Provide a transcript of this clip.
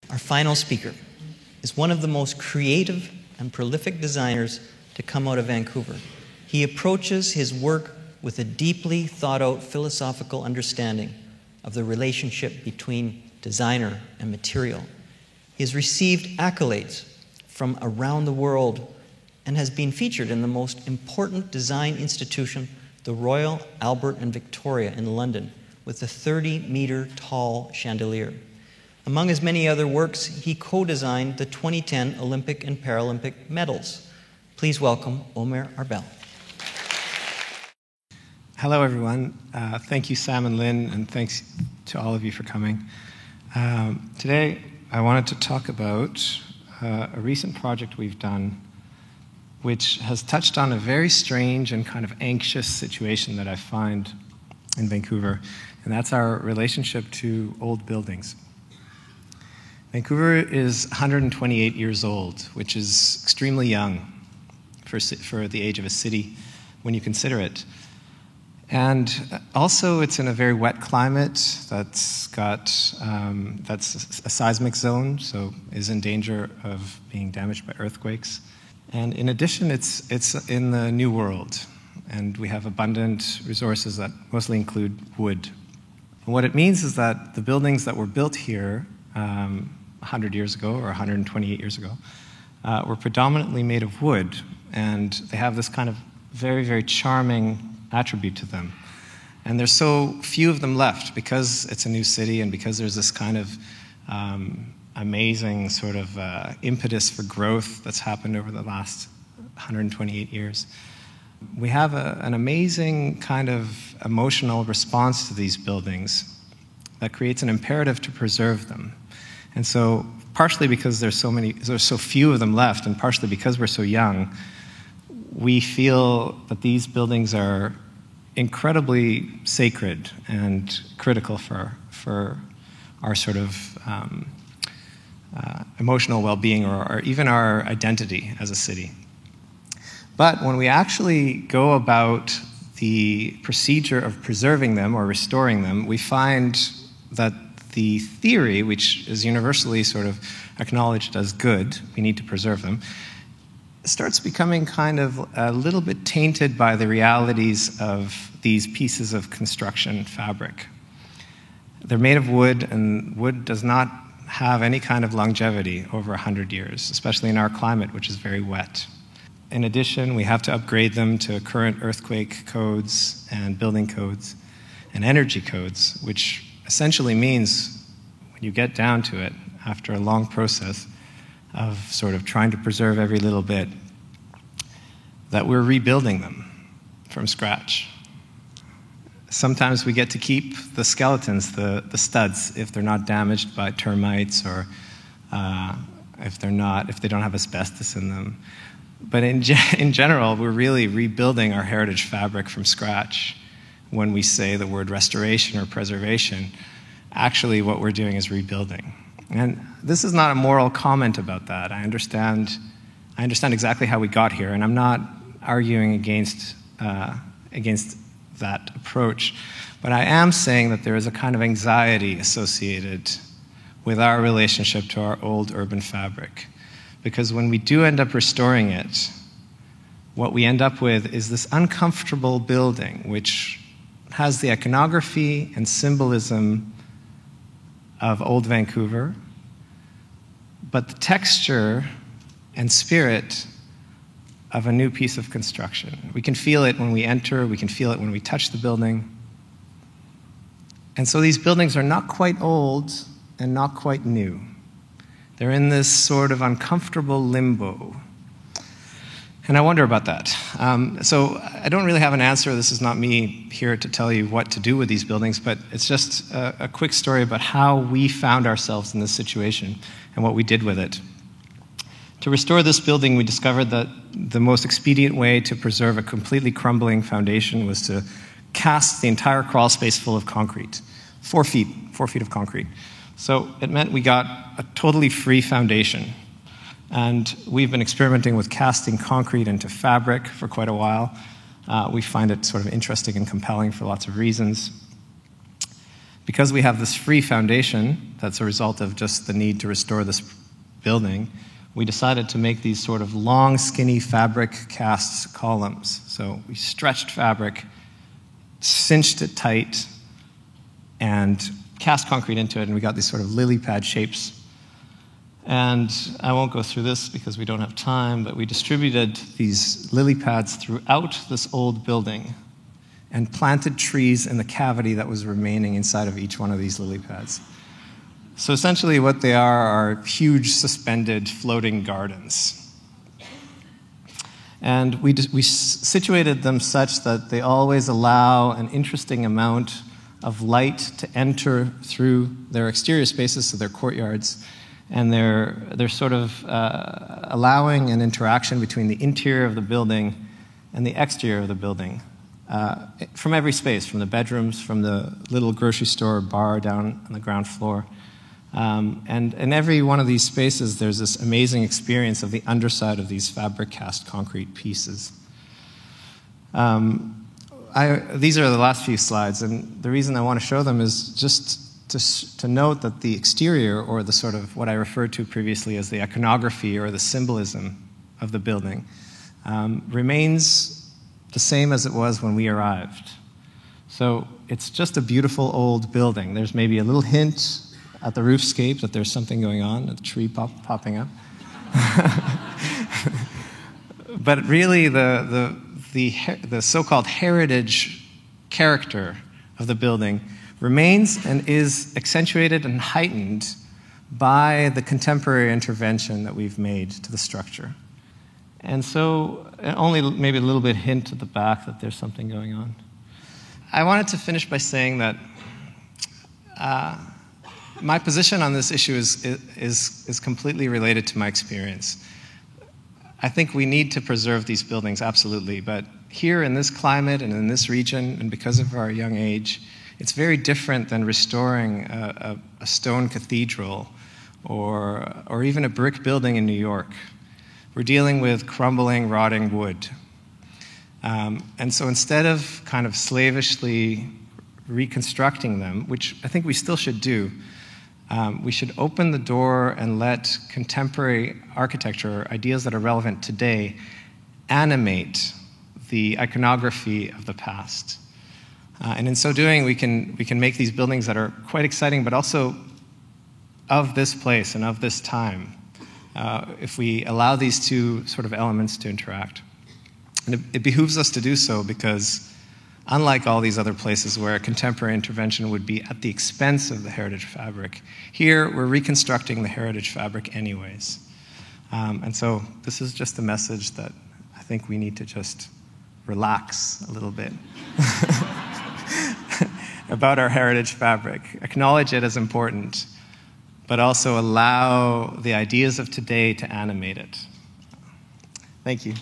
Our final speaker is one of the most creative and prolific designers to come out of Vancouver. He approaches his work with a deeply thought-out philosophical understanding of the relationship between designer and material. He has received accolades from around the world and has been featured in the most important design institution, the Royal Albert and Victoria in London, with a 30-meter tall chandelier. Among his many other works, he co-designed the 2010 Olympic and Paralympic medals. Please welcome Omer Arbel. Hello, everyone. Thank you, Sam and Lynn, and thanks to all of you for coming. Today, I wanted to talk about a recent project we've done which has touched on a very strange and kind of anxious situation that I find in Vancouver, and that's our relationship to old buildings. Vancouver is 128 years old, which is extremely young for the age of a city when you consider it. And also, it's in a very wet climate that's a seismic zone, so is in danger of being damaged by earthquakes. And in addition, it's in the New World, and we have abundant resources that mostly include wood. And what it means is that the buildings that were built here 100 years ago or 128 years ago were predominantly made of wood, and they have this kind of very, very charming attribute to them. And there's so few of them left because it's a new city and because there's this kind of amazing sort of impetus for growth that's happened over the last 128 years. We have an amazing kind of emotional response to these buildings that creates an imperative to preserve them. And so partially because there's so few of them left, and partially because we're so young, we feel that these buildings are incredibly sacred and critical for our sort of emotional well-being or even our identity as a city. But when we actually go about the procedure of preserving them or restoring them, we find that the theory, which is universally sort of acknowledged as good, we need to preserve them, starts becoming kind of a little bit tainted by the realities of these pieces of construction fabric. They're made of wood, and wood does not have any kind of longevity over 100 years, especially in our climate, which is very wet. In addition, we have to upgrade them to current earthquake codes and building codes and energy codes, which essentially means, when you get down to it, after a long process of sort of trying to preserve every little bit, that we're rebuilding them from scratch. Sometimes we get to keep the skeletons, the studs, if they're not damaged by termites or if they don't have asbestos in them. But in general, we're really rebuilding our heritage fabric from scratch. When we say the word restoration or preservation, actually what we're doing is rebuilding. And this is not a moral comment about that. I understand exactly how we got here, and I'm not arguing against that approach. But I am saying that there is a kind of anxiety associated with our relationship to our old urban fabric. Because when we do end up restoring it, what we end up with is this uncomfortable building, which has the iconography and symbolism of old Vancouver, but the texture and spirit of a new piece of construction. We can feel it when we enter, we can feel it when we touch the building. And so these buildings are not quite old and not quite new. They're in this sort of uncomfortable limbo. And I wonder about that. So I don't really have an answer. This is not me here to tell you what to do with these buildings, but it's just a quick story about how we found ourselves in this situation and what we did with it. To restore this building, we discovered that the most expedient way to preserve a completely crumbling foundation was to cast the entire crawl space full of concrete, 4 feet of concrete. So it meant we got a totally free foundation. And we've been experimenting with casting concrete into fabric for quite a while. We find it sort of interesting and compelling for lots of reasons. because we have this free foundation that's a result of just the need to restore this building, we decided to make these sort of long, skinny fabric cast columns. So we stretched fabric, cinched it tight, and cast concrete into it, and we got these sort of lily pad shapes. And I won't go through this because we don't have time, but we distributed these lily pads throughout this old building and planted trees in the cavity that was remaining inside of each one of these lily pads. So essentially what they are huge suspended floating gardens. And we situated them such that they always allow an interesting amount of light to enter through their exterior spaces, so their courtyards, and they're sort of allowing an interaction between the interior of the building and the exterior of the building. From every space, from the bedrooms, from the little grocery store bar down on the ground floor. And in every one of these spaces, there's this amazing experience of the underside of these fabric cast concrete pieces. These are the last few slides, and the reason I want to show them is just to note that the exterior, or the sort of what I referred to previously as the iconography or the symbolism of the building, remains the same as it was when we arrived. So it's just a beautiful old building. There's maybe a little hint at the roofscape that there's something going on, a tree popping up. But really, the so-called heritage character of the building remains and is accentuated and heightened by the contemporary intervention that we've made to the structure. And so, only maybe a little bit hint at the back that there's something going on. I wanted to finish by saying that my position on this issue is completely related to my experience. I think we need to preserve these buildings, absolutely, but here in this climate and in this region, and because of our young age, it's very different than restoring a stone cathedral or even a brick building in New York. We're dealing with crumbling, rotting wood. And so instead of kind of slavishly reconstructing them, which I think we still should do, we should open the door and let contemporary architecture, ideas that are relevant today, animate the iconography of the past. And in so doing, we can make these buildings that are quite exciting, but also of this place and of this time, if we allow these two sort of elements to interact. And it behooves us to do so because, unlike all these other places where a contemporary intervention would be at the expense of the heritage fabric, here we're reconstructing the heritage fabric anyways. And so this is just a message that I think we need to just relax a little bit about our heritage fabric. Acknowledge it as important, but also allow the ideas of today to animate it. Thank you.